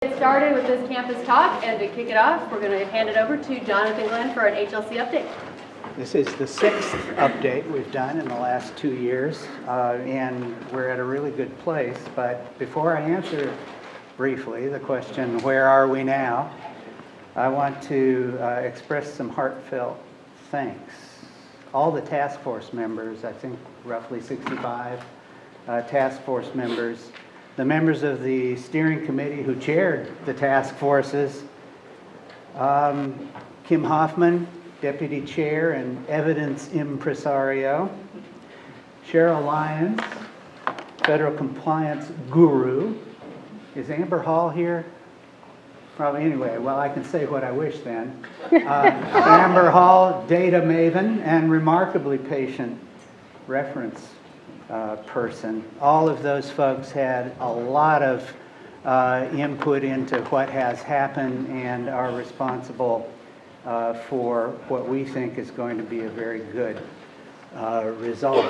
Get started with this campus talk, and to kick it off, we're going to hand it over to Jonathan Glenn for an HLC update. This is the 6th update we've done in the last 2 years, and we're at a really good place. But before I answer briefly the question, where are we now, I want to express some heartfelt thanks. All the task force members, I think roughly 65 task force members, the members of the steering committee who chaired the task forces, Kim Hoffman, Deputy Chair and Evidence Impresario, Cheryl Lyons, Federal Compliance Guru. Is Amber Hall here? Probably anyway. Well, I can say what I wish then. Amber Hall, Data Maven, and remarkably patient reference person. All of those folks had a lot of input into what has happened and are responsible for what we think is going to be a very good result.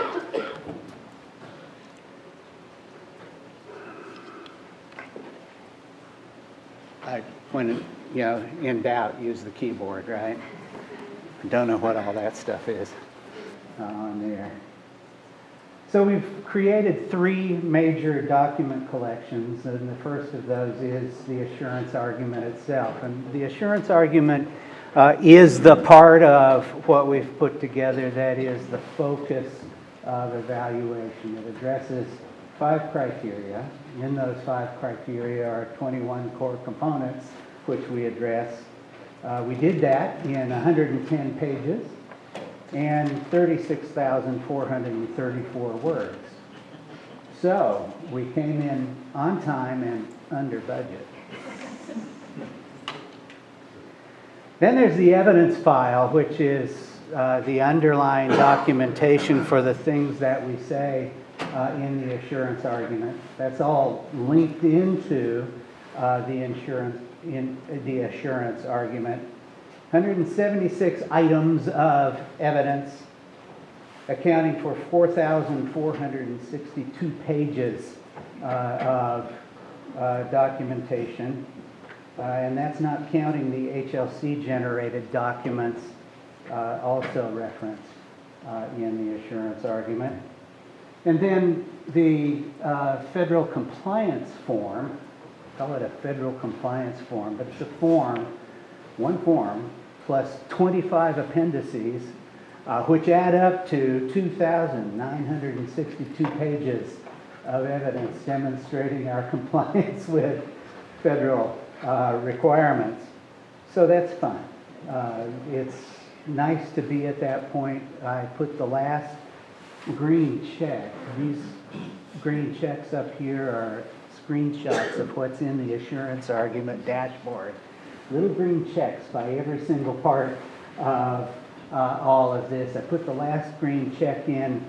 When in doubt, use the keyboard, right? I don't know what all that stuff is on there. So we've created 3 major document collections, and the first of those is the assurance argument itself. And the assurance argument is the part of what we've put together that is the focus of evaluation. It addresses 5 criteria. In those 5 criteria are 21 core components, which we address. We did that in 110 pages and 36,434 words. So we came in on time and under budget. Then there's the evidence file, which is the underlying documentation for the things that we say in the assurance argument. That's all linked into the assurance argument. 176 items of evidence, accounting for 4,462 pages of documentation. And that's not counting the HLC-generated documents also referenced in the assurance argument. And then the federal compliance form, call it a federal compliance form, but it's a form, one form, plus 25 appendices, which add up to 2,962 pages of evidence demonstrating our compliance with federal requirements. So that's fun. It's nice to be at that point. I put the last green check. These green checks up here are screenshots of what's in the assurance argument dashboard. Little green checks by every single part of all of this. I put the last green check in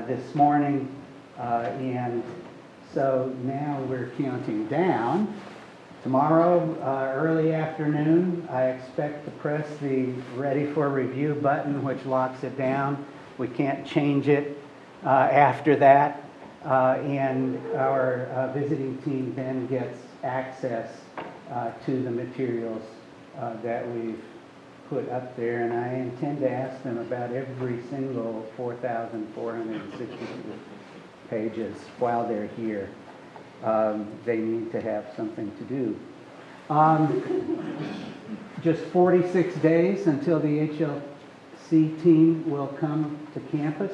this morning, and so now we're counting down. Tomorrow, early afternoon, I expect to press the ready for review button, which locks it down. We can't change it after that, and our visiting team then gets access to the materials that we've put up there, and I intend to ask them about every single 4,462 pages while they're here. They need to have something to do. Just 46 days until the HLC team will come to campus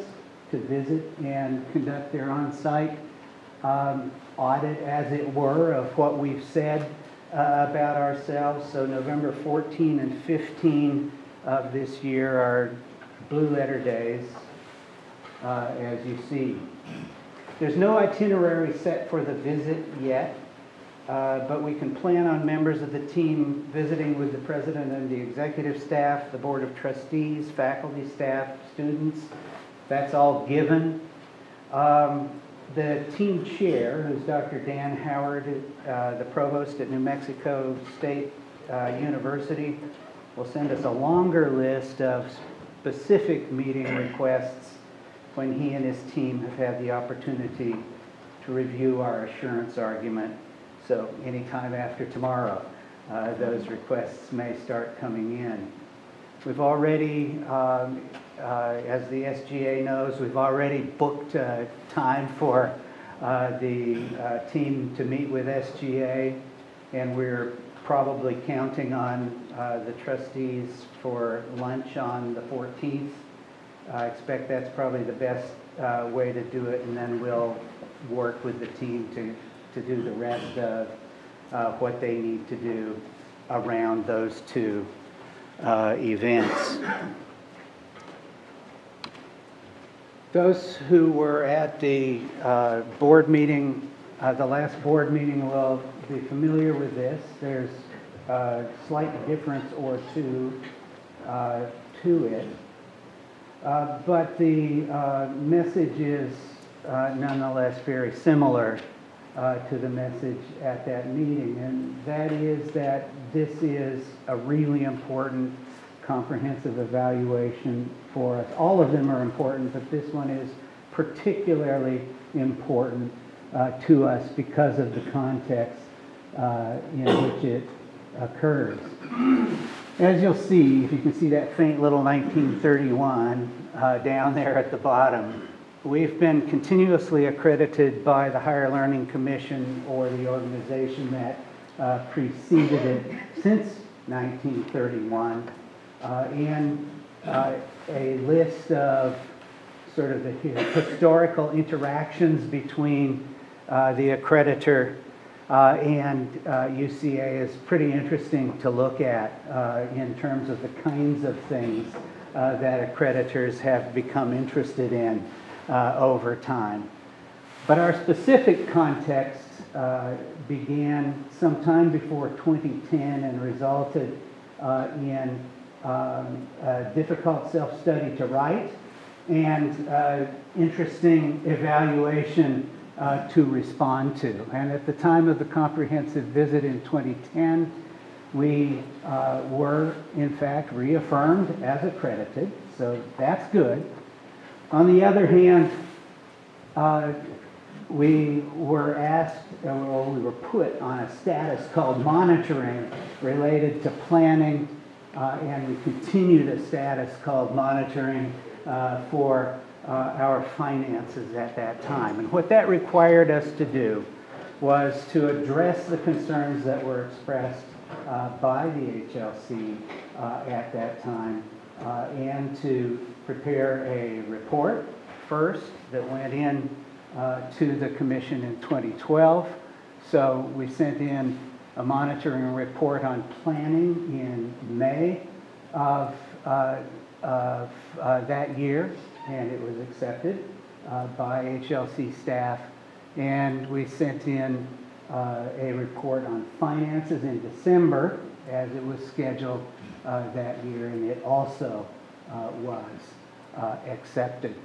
to visit and conduct their on-site audit, as it were, of what we've said about ourselves. So November 14 and 15 of this year are blue letter days, as you see. There's no itinerary set for the visit yet, but we can plan on members of the team visiting with the president and the executive staff, the board of trustees, faculty, staff, students. That's all given. The team chair, who's Dr. Dan Howard, the provost at New Mexico State University, will send us a longer list of specific meeting requests when he and his team have had the opportunity to review our assurance argument. So anytime after tomorrow, those requests may start coming in. We've already, as the SGA knows, we've already booked time for the team to meet with SGA, and we're probably counting on the trustees for lunch on the 14th. I expect that's probably the best way to do it, and then we'll work with the team to do the rest of what they need to do around those two events. Those who were at the board meeting, the last board meeting, will be familiar with this. There's a slight difference or two to it. But the message is nonetheless very similar to the message at that meeting, and that is that this is a really important comprehensive evaluation for us. All of them are important, but this one is particularly important to us because of the context in which it occurs. As you'll see, if you can see that faint little 1931 down there at the bottom, we've been continuously accredited by the Higher Learning Commission, or the organization that preceded it, since 1931, and a list of sort of the historical interactions between the accreditor and UCA is pretty interesting to look at in terms of the kinds of things that accreditors have become interested in over time. But our specific context began sometime before 2010 and resulted in a difficult self-study to write and interesting evaluation to respond to. And at the time of the comprehensive visit in 2010, we were in fact reaffirmed as accredited, so that's good. On the other hand, we were asked, or we were put on a status called monitoring related to planning, and we continued a status called monitoring for our finances at that time. And what that required us to do was to address the concerns that were expressed by the HLC at that time, and to prepare a report first that went in to the commission in 2012. So we sent in a monitoring report on planning in May of that year, and it was accepted by HLC staff. And we sent in a report on finances in December, as it was scheduled that year, and it also was accepted.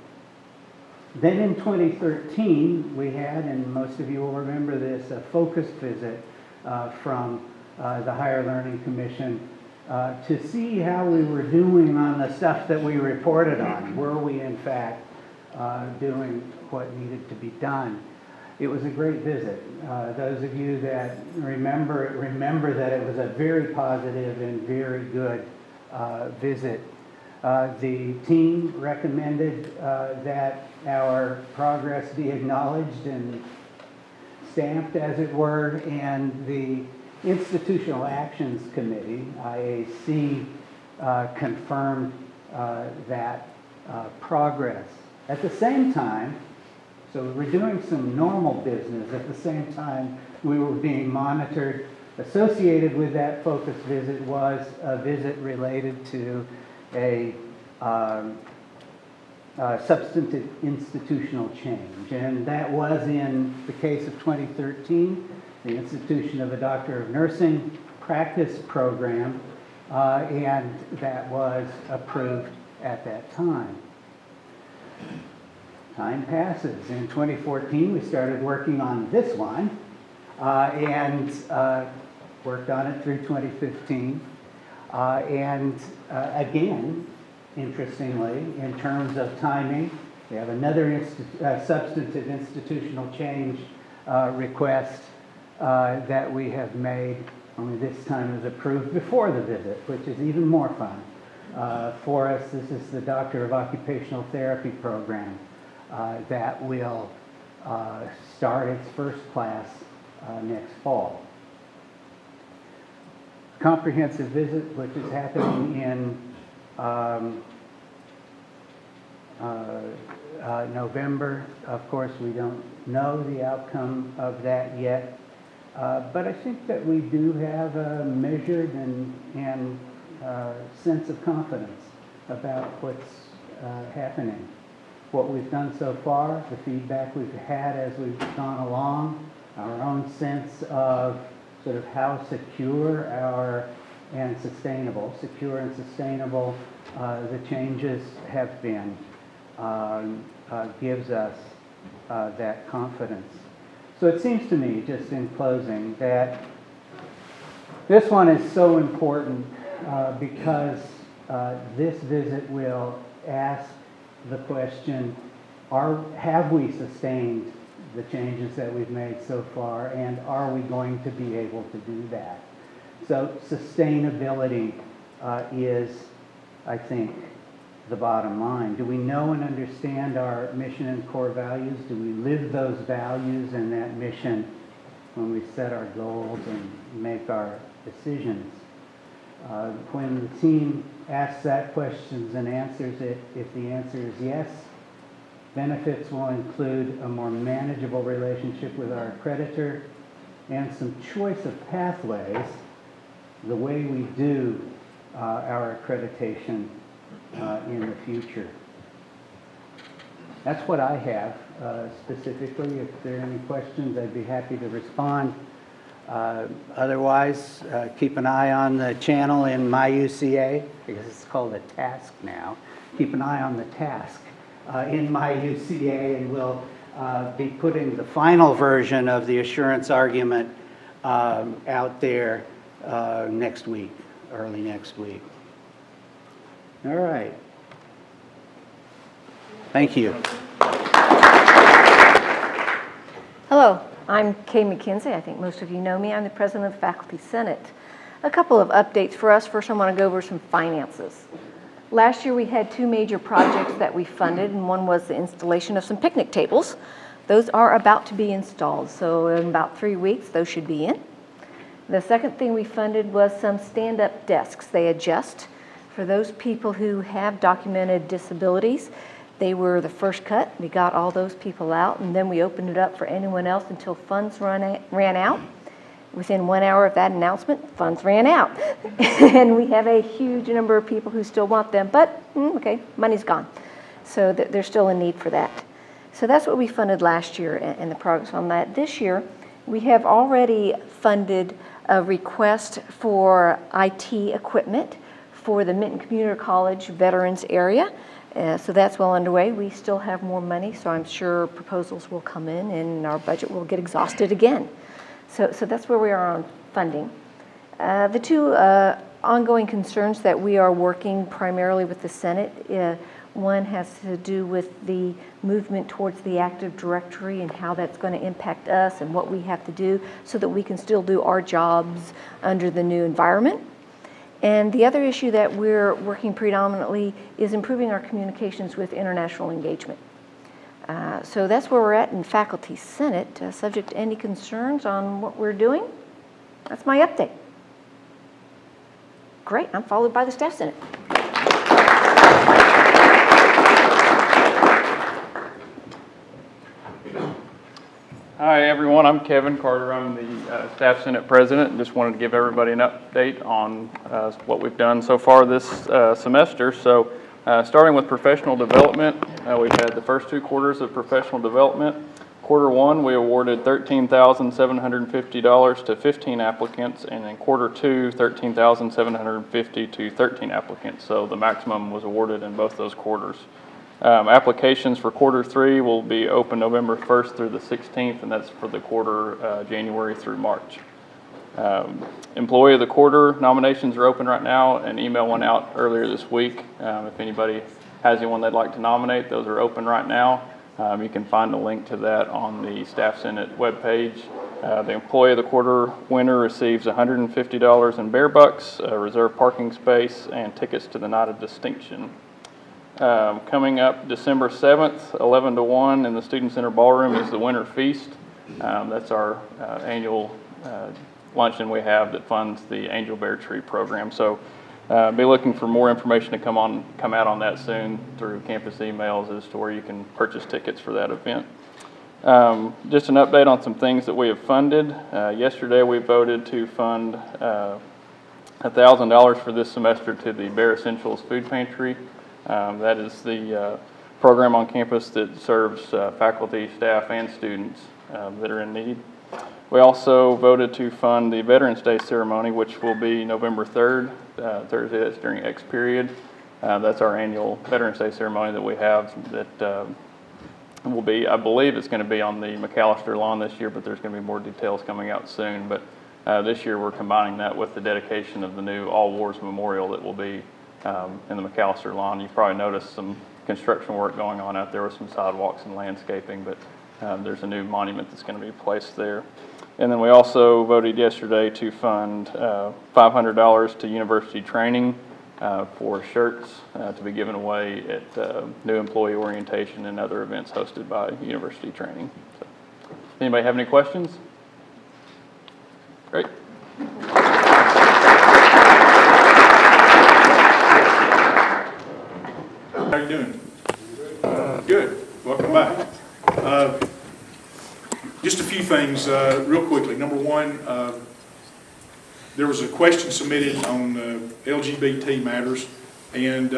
Then in 2013, we had, and most of you will remember this, a focused visit from the Higher Learning Commission to see how we were doing on the stuff that we reported on. Were we, in fact, doing what needed to be done? It was a great visit. Those of you that remember that it was a very positive and very good visit. The team recommended that our progress be acknowledged and stamped, as it were, and the Institutional Actions Committee, IAC, confirmed that progress. At the same time, so we were doing some normal business. At the same time, we were being monitored. Associated with that focus visit was a visit related to a substantive institutional change. And that was, in the case of 2013, the institution of a Doctor of Nursing practice program, and that was approved at that time. Time passes. In 2014, we started working on this one, and worked on it through 2015. Again, interestingly, in terms of timing, we have another substantive institutional change request that we have made, only this time is approved before the visit, which is even more fun. For us, this is the Doctor of Occupational Therapy program that will start its first class next fall. Comprehensive visit, which is happening in November. Of course, we don't know the outcome of that yet, but I think that we do have a measured and sense of confidence about what's happening. What we've done so far, the feedback we've had as we've gone along, our own sense of sort of how secure and sustainable the changes have been, gives us that confidence. So it seems to me, just in closing, that this one is so important because this visit will ask the question, have we sustained the changes that we've made so far, and are we going to be able to do that? So sustainability is, I think, the bottom line. Do we know and understand our mission and core values? Do we live those values and that mission when we set our goals and make our decisions? When the team asks that question and answers it, if the answer is yes, benefits will include a more manageable relationship with our accreditor and some choice of pathways, the way we do our accreditation in the future. That's what I have specifically. If there are any questions, I'd be happy to respond. Otherwise, keep an eye on the channel in MyUCA, because it's called a task now. Keep an eye on the task in MyUCA, and we'll be putting the final version of the assurance argument out there next week, early next week. All right. Thank you. Hello, I'm Kay McKenzie. I think most of you know me. I'm the president of the Faculty Senate. A couple of updates for us. First, I want to go over some finances. Last year, we had two major projects that we funded, and one was the installation of some picnic tables. Those are about to be installed, so in about 3 weeks, those should be in. The second thing we funded was some stand-up desks. They adjust for those people who have documented disabilities. They were the first cut. We got all those people out, and then we opened it up for anyone else until funds ran out. Within 1 hour of that announcement, funds ran out. And we have a huge number of people who still want them, but okay, money's gone. So there's still a need for that. So that's what we funded last year and the progress on that. This year, we have already funded a request for IT equipment for the Minton Community College veterans area. So that's well underway. We still have more money, so I'm sure proposals will come in and our budget will get exhausted again. So that's where we are on funding. The two ongoing concerns that we are working primarily with the Senate, one has to do with the movement towards the Active Directory and how that's going to impact us and what we have to do so that we can still do our jobs under the new environment. And the other issue that we're working predominantly is improving our communications with international engagement. So that's where we're at in Faculty Senate. Subject to any concerns on what we're doing, that's my update. Great, I'm followed by the Staff Senate. Hi everyone, I'm Kevin Carter. I'm the Staff Senate President, and just wanted to give everybody an update on what we've done so far this semester. So starting with professional development, we've had the first 2 quarters of professional development. Quarter 1, we awarded $13,750 to 15 applicants, and in quarter 2, $13,750 to 13 applicants. So the maximum was awarded in both those quarters. Applications for quarter 3 will be open November 1st through the 16th, and that's for the quarter January through March. Employee of the quarter nominations are open right now. An email went out earlier this week. If anybody has anyone they'd like to nominate, those are open right now. You can find a link to that on the Staff Senate webpage. The Employee of the Quarter winner receives $150 in bear bucks, a reserved parking space, and tickets to the Night of Distinction. Coming up December 7th, 11 to 1 in the Student Center Ballroom is the Winter Feast. That's our annual luncheon we have that funds the Angel Bear Tree program. So be looking for more information to come out on that soon through campus emails as to where you can purchase tickets for that event. Just an update on some things that we have funded. Yesterday we voted to fund $1,000 for this semester to the Bear Essentials Food Pantry. That is the program on campus that serves faculty, staff, and students that are in need. We also voted to fund the Veterans Day ceremony, which will be November 3rd, Thursday. That's during X period. That's our annual Veterans Day ceremony that we have that will be, I believe it's going to be on the McAllister lawn this year, but there's going to be more details coming out soon. But this year we're combining that with the dedication of the new All Wars Memorial that will be in the McAllister lawn. You've probably noticed some construction work going on out there with some sidewalks and landscaping, but there's a new monument that's going to be placed there. And then we also voted yesterday to fund $500 to university training for shirts to be given away at new employee orientation and other events hosted by university training. So, anybody have any questions? Great. How you doing? Good. Welcome back. Just a few things real quickly. Number one, there was a question submitted on LGBT matters, and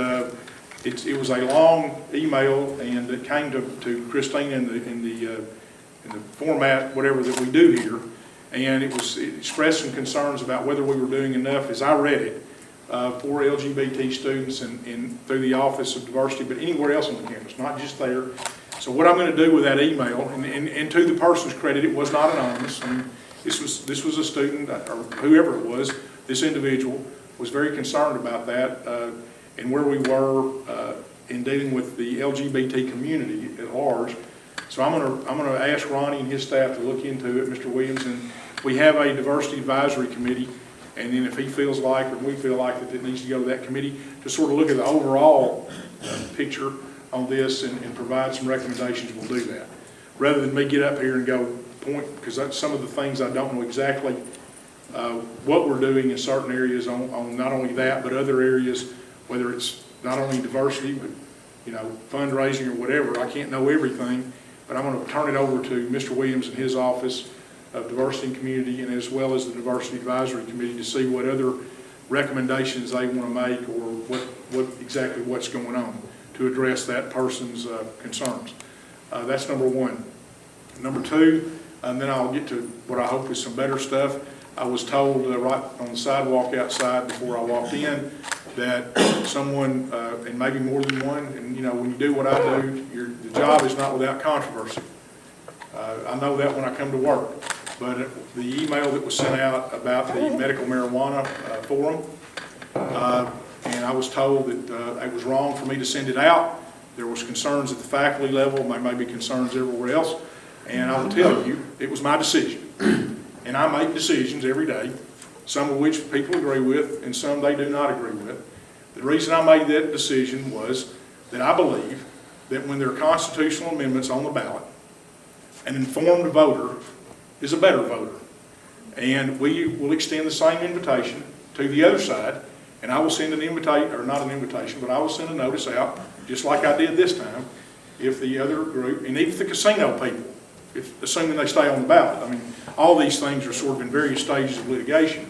it was a long email, and it came to Christine in the format whatever that we do here, and it expressed some concerns about whether we were doing enough, as I read it, for LGBT students and through the Office of Diversity, but anywhere else on the campus, not just there. So what I'm going to do with that email, and to the person's credit, it was not anonymous. I mean, this was a student, or whoever it was, this individual was very concerned about that and where we were in dealing with the LGBT community at large. So I'm going to ask Ronnie and his staff to look into it, Mr. Williams, and we have a diversity advisory committee. And then if he feels like, or we feel like that it needs to go to that committee to sort of look at the overall picture on this and provide some recommendations, we'll do that. Rather than me get up here and go point, because that's some of the things I don't know exactly what we're doing in certain areas on not only that, but other areas, whether it's not only diversity, but fundraising or whatever. I can't know everything, but I'm going to turn it over to Mr. Williams and his Office of Diversity and Community, and as well as the Diversity Advisory Committee, to see what other recommendations they want to make, or what's going on to address that person's concerns. That's number one. Number two, and then I'll get to what I hope is some better stuff. I was told right on the sidewalk outside before I walked in that someone, and maybe more than one, and when you do what I do, the job is not without controversy. I know that when I come to work. But the email that was sent out about the medical marijuana forum, and I was told that it was wrong for me to send it out. There was concerns at the faculty level, there may be concerns everywhere else, and I will tell you, it was my decision. And I make decisions every day, some of which people agree with and some they do not agree with. The reason I made that decision was that I believe that when there are constitutional amendments on the ballot, an informed voter is a better voter. And we will extend the same invitation to the other side, and I will send an invitation, or not an invitation, but I will send a notice out, just like I did this time, if the other group, and even the casino people, assuming they stay on the ballot. I mean, all these things are sort of in various stages of litigation.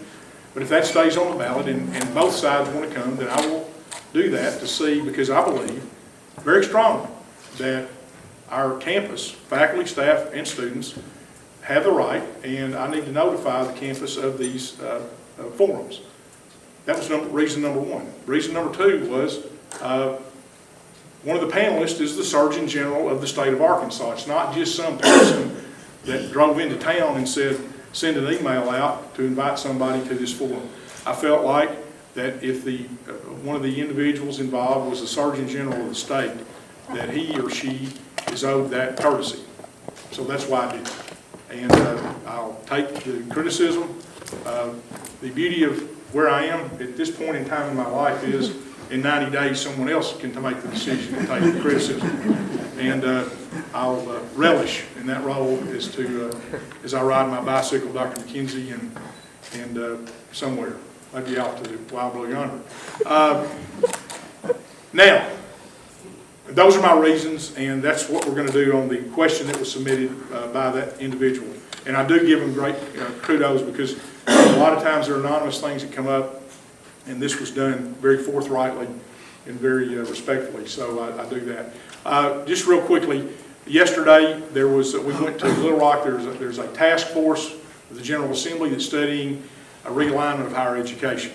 But if that stays on the ballot and both sides want to come, then I will do that to see, because I believe very strongly that our campus, faculty, staff, and students have the right, and I need to notify the campus of these forums. That was reason number one. Reason number two was one of the panelists is the Surgeon General of the state of Arkansas. It's not just some person that drove into town and said, send an email out to invite somebody to this forum. I felt like that if one of the individuals involved was the Surgeon General of the state, that he or she is owed that courtesy. So that's why I did it. and I'll take the criticism. The beauty of where I am at this point in time in my life is in 90 days, someone else can make the decision to take the criticism. And I'll relish in that role as I ride my bicycle, Dr. McKenzie, and somewhere, maybe out to the wild blue yonder. Now, those are my reasons, and that's what we're going to do on the question that was submitted by that individual. And I do give them great kudos, because a lot of times there are anonymous things that come up, and this was done very forthrightly and very respectfully, so I do that. Just real quickly, yesterday we went to Little Rock. There's a task force of the General Assembly that's studying a realignment of higher education.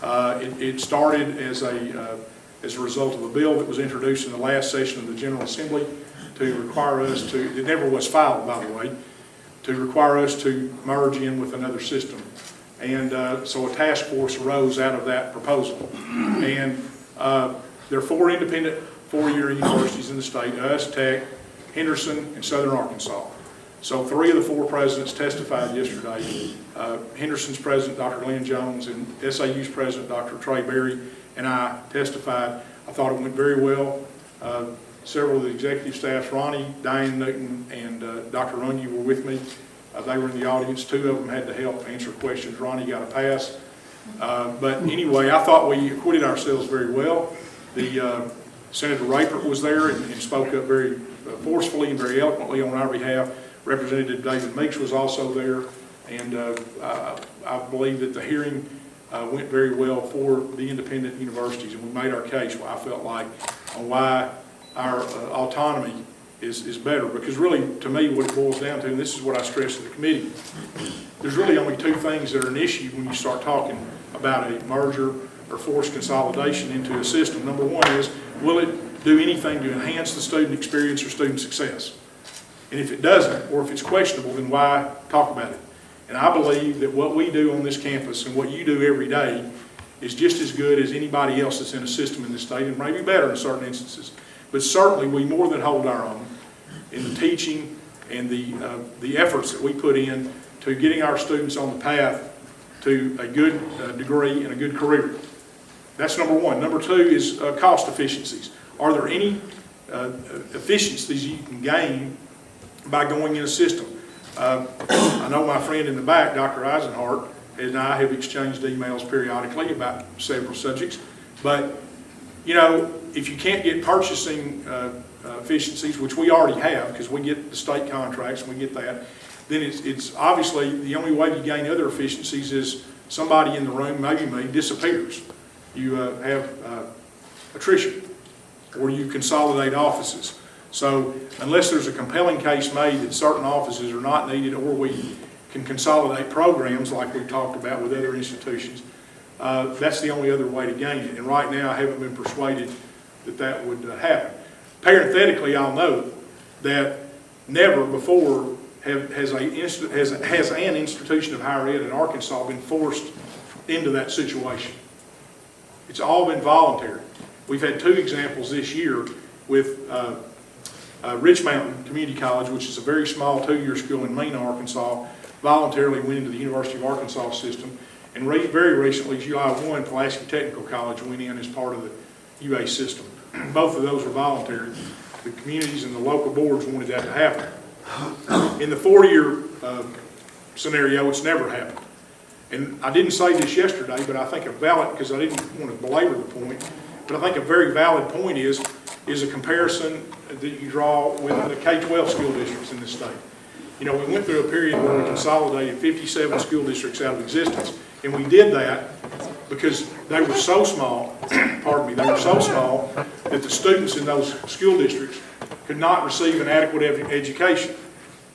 It started as a result of a bill that was introduced in the last session of the General Assembly to require us to, it never was filed, by the way, to require us to merge in with another system. And so a task force arose out of that proposal. And there are 4 independent 4-year universities in the state: us, Tech, Henderson, and Southern Arkansas. So 3 of the 4 presidents testified yesterday. Henderson's president, Dr. Glenn Jones, and SAU's president, Dr. Trey Berry, and I testified. I thought it went very well. Several of the executive staffs, Ronnie, Diane Newton, and Dr. Runyon were with me. They were in the audience. 2 of them had to help answer questions. Ronnie got a pass. But anyway, I thought we acquitted ourselves very well. The Senator Rayford was there and spoke up very forcefully and very eloquently on our behalf. Representative David Meeks was also there, and I believe that the hearing went very well for the independent universities, and we made our case, I felt like, on why our autonomy is better. Because really, to me, what it boils down to, and this is what I stressed to the committee, there's really only 2 things that are an issue when you start talking about a merger or forced consolidation into a system. Number 1 is, will it do anything to enhance the student experience or student success? And if it doesn't, or if it's questionable, then why talk about it? And I believe that what we do on this campus and what you do every day is just as good as anybody else that's in a system in this state, and maybe better in certain instances. But certainly we more than hold our own in the teaching and the efforts that we put in to getting our students on the path to a good degree and a good career. That's number 1. Number 2 is cost efficiencies. Are there any efficiencies you can gain by going in a system? I know my friend in the back, Dr. Eisenhart, and I have exchanged emails periodically about several subjects. But, you know, if you can't get purchasing efficiencies, which we already have because we get the state contracts and we get that, then it's obviously the only way you gain other efficiencies is somebody in the room, maybe me, disappears. You have attrition, or you consolidate offices. So unless there's a compelling case made that certain offices are not needed, or we can consolidate programs like we talked about with other institutions, that's the only other way to gain it. And right now I haven't been persuaded that that would happen. Parenthetically, I'll note that never before has an institution of higher ed in Arkansas been forced into that situation. It's all been voluntary. We've had 2 examples this year with Rich Mountain Community College, which is a very small 2-year school in Mena, Arkansas, voluntarily went into the University of Arkansas system. And very recently, July 1, Pulaski Technical College went in as part of the UA system. Both of those were voluntary. The communities and the local boards wanted that to happen. In the 4-year scenario, it's never happened. And I didn't say this yesterday, but I think a valid, because I didn't want to belabor the point, but I think a very valid point is a comparison that you draw with the K-12 school districts in this state. You know, we went through a period where we consolidated 57 school districts out of existence, and we did that because they were so small, pardon me, they were so small that the students in those school districts could not receive an adequate education.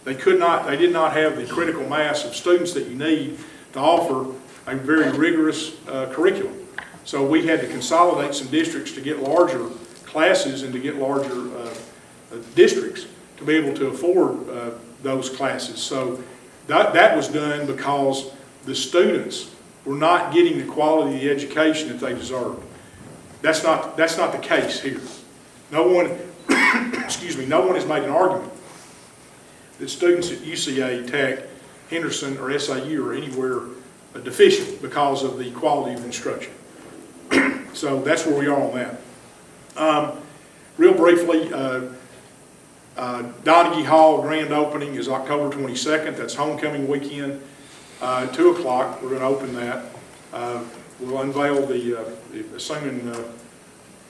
They did not have the critical mass of students that you need to offer a very rigorous curriculum. So we had to consolidate some districts to get larger classes and to get larger districts to be able to afford those classes. So that was done because the students were not getting the quality of the education that they deserved. That's not the case here. No one, excuse me, no one has made an argument that students at UCA, Tech, Henderson, or SAU are anywhere deficient because of the quality of instruction. So that's where we are on that. Real briefly, Donaghy Hall grand opening is October 22nd. That's homecoming weekend. 2 o'clock, we're going to open that. We'll unveil assuming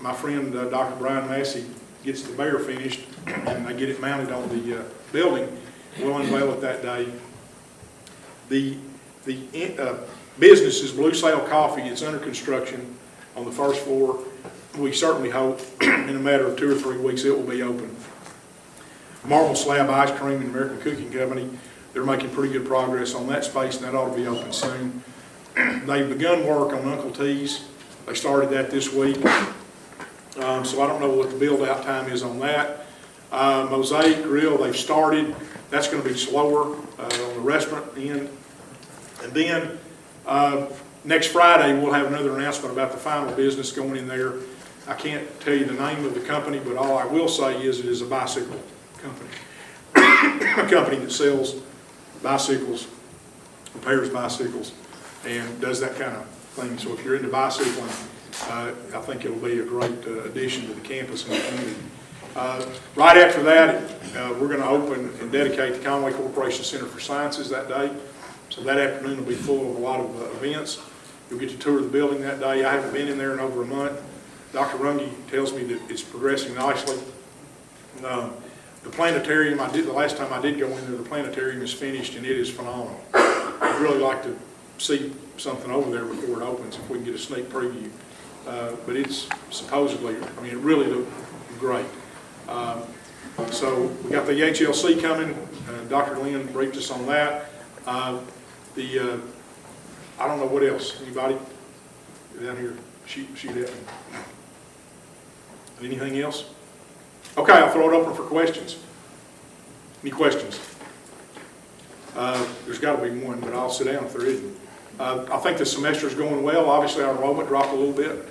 my friend Dr. Brian Massey gets the bear finished and they get it mounted on the building, we'll unveil it that day. The business is Blue Sail Coffee. It's under construction on the first floor. We certainly hope in a matter of 2 or 3 weeks it will be open. Marble Slab Ice Cream and American Cooking Company, they're making pretty good progress on that space, and that ought to be open soon. They've begun work on Uncle T's. They started that this week. So I don't know what the build-out time is on that. Mosaic Grill, they've started. That's going to be slower on the restaurant end. And then next Friday, we'll have another announcement about the final business going in there. I can't tell you the name of the company, but all I will say is it is a bicycle company. A company that sells bicycles, repairs bicycles, and does that kind of thing. So if you're into bicycling, I think it'll be a great addition to the campus and the community. Right after that, we're going to open and dedicate the Conway Corporation Center for Sciences that day. So that afternoon will be full of a lot of events. You'll get to tour the building that day. I haven't been in there in over a month. Dr. Runge tells me that it's progressing nicely. The planetarium, the last time I did go in there, the planetarium is finished and it is phenomenal. I'd really like to see something over there before it opens if we can get a sneak preview. But it's supposedly, I mean, it really looked great. So we got the HLC coming. Dr. Lynn briefed us on that. I don't know what else. Anybody down here? Shoot at me. Anything else? Okay, I'll throw it open for questions. Any questions? There's got to be one, but I'll sit down if there isn't. I think the semester is going well. Obviously, our enrollment dropped a little bit,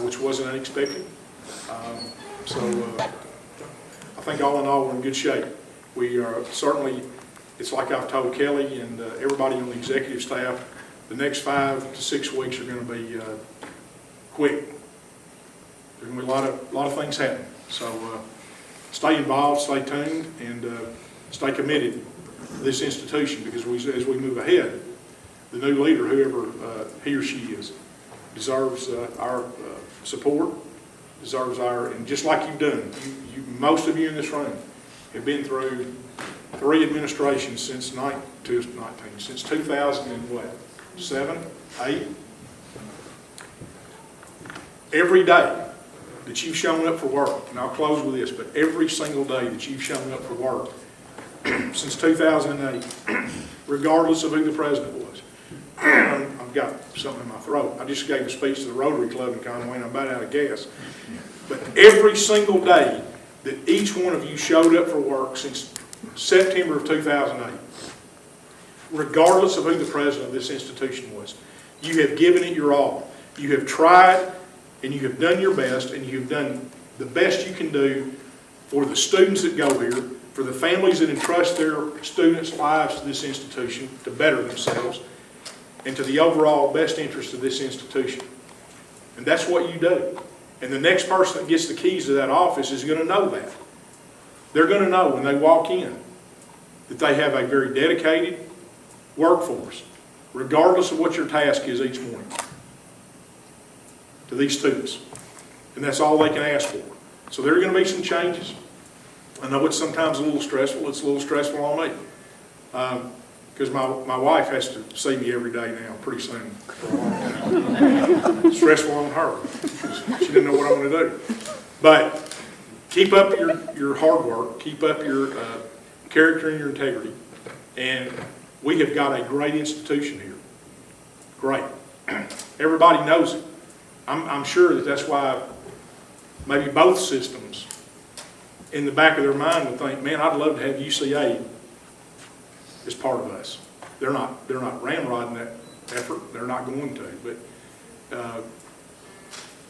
which wasn't unexpected. So I think all in all, we're in good shape. We are certainly, it's like I've told Kelly and everybody on the executive staff, the next 5 to 6 weeks are going to be quick. There's going to be a lot of things happening. So stay involved, stay tuned, and stay committed to this institution, because as we move ahead, the new leader, whoever he or she is, deserves our support, deserves and just like you've done, most of you in this room have been through 3 administrations since 2007, 8. Every day that you've shown up for work, and I'll close with this, but every single day that you've shown up for work since 2008, regardless of who the president was. I've got something in my throat. I just gave a speech to the Rotary Club in Conway and I'm about out of gas. But every single day that each one of you showed up for work since September of 2008, regardless of who the president of this institution was, you have given it your all. You have tried and you have done your best, and you have done the best you can do for the students that go here, for the families that entrust their students' lives to this institution to better themselves, and to the overall best interest of this institution. And that's what you do. And the next person that gets the keys to that office is going to know that. They're going to know when they walk in that they have a very dedicated workforce, regardless of what your task is each morning, to these students. And that's all they can ask for. So there are going to be some changes. I know it's sometimes a little stressful. It's a little stressful on me. Because my wife has to see me every day now, pretty soon. Stressful on her. She didn't know what I'm going to do. But keep up your hard work. Keep up your character and your integrity. And we have got a great institution here. Great. Everybody knows it. I'm sure that's why maybe both systems in the back of their mind would think, man, I'd love to have UCA as part of us. They're not ramrodding that effort. They're not going to. But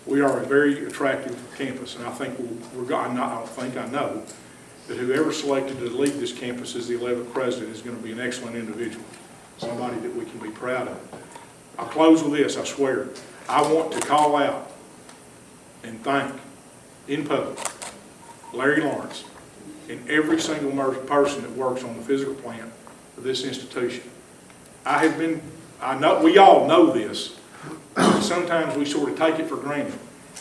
we are a very attractive campus, and I think I know that whoever selected to lead this campus as the 11th president is going to be an excellent individual, somebody that we can be proud of. I'll close with this, I swear. I want to call out and thank, in public, Larry Lawrence and every single person that works on the physical plant of this institution. I know, we all know this, sometimes we sort of take it for granted,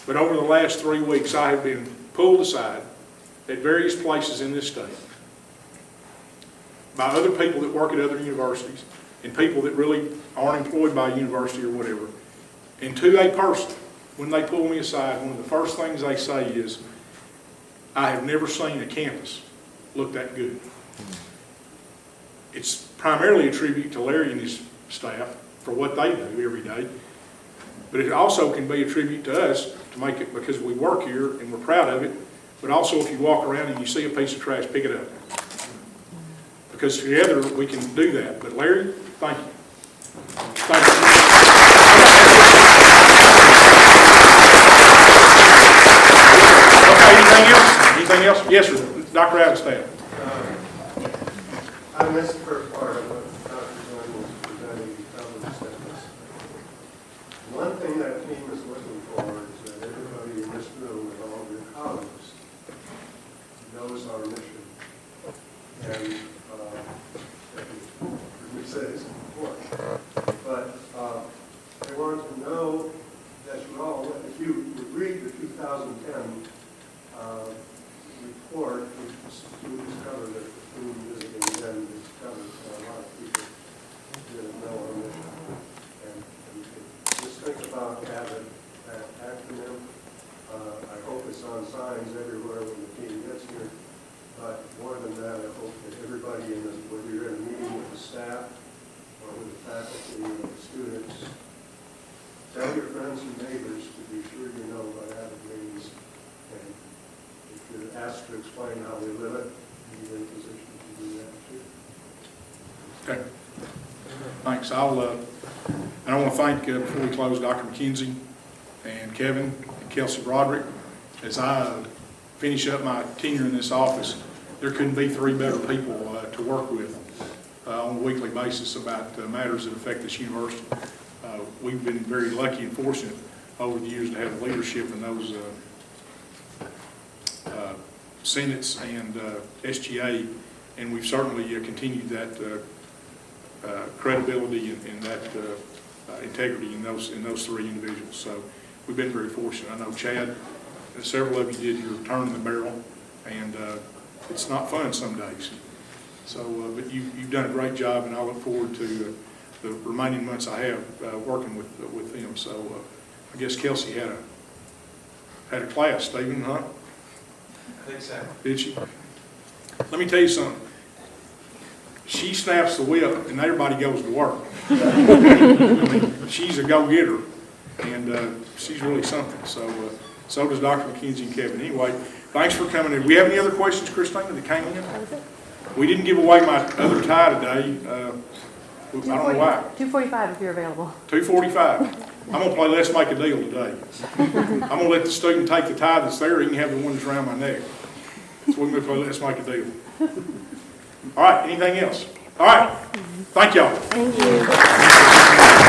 but over the last 3 weeks, I have been pulled aside at various places in this state by other people that work at other universities and people that really aren't employed by a university or whatever. And to a person, when they pull me aside, one of the first things they say is, I have never seen a campus look that good. It's primarily a tribute to Larry and his staff for what they do every day, but it also can be a tribute to us to make it, because we work here and we're proud of it, but also if you walk around and you see a piece of trash, pick it up. Because together we can do that. But Larry, thank you. Thank you. Okay, anything else? Anything else? Yes, sir. Dr. Ravenstaff. I missed the first part of what Dr. Glenn was presenting on the steps. One thing that team is looking for is that everybody in this room and all of your colleagues knows our mission. And we say it's important. But I want to know that you all, if you read the 2010 report, we discovered that the food visiting then discovered that a lot of people didn't know our mission. And just think about that acronym. I hope it's on signs everywhere when the team gets here. But more than that, I hope that everybody in this, whether you're in a meeting with the staff or with the faculty or the students, tell your friends and neighbors to be sure you know what AVID means. And if you're asked to explain how we live it, you're in a position to do that too. Okay. Thanks. I want to thank, before we close, Dr. McKenzie and Kevin and Kelsey Broderick. As I finish up my tenure in this office, there couldn't be 3 better people to work with on a weekly basis about matters that affect this university. We've been very lucky and fortunate over the years to have leadership in those senates and SGA, and we've certainly continued that credibility and that integrity in those 3 individuals. So we've been very fortunate. I know Chad, several of you did your turn in the barrel, and it's not fun some days. So, but you've done a great job, and I look forward to the remaining months I have working with them. So, I guess Kelsey had a class, Stephen, huh? I think so. Did she? Let me tell you something. She snaps the whip, and everybody goes to work. I mean, she's a go-getter, and she's really something. So, so does Dr. McKenzie and Kevin. Anyway, thanks for coming in. Do we have any other questions, Christina, that came in? We didn't give away my other tie today. I don't know why. 2:45 if you're available. 2:45. I'm going to play Let's Make a Deal today. I'm going to let the student take the tie that's there. He can have the one that's around my neck. So we're going to play Let's Make a Deal. All right, anything else? All right, thank y'all. Thank you.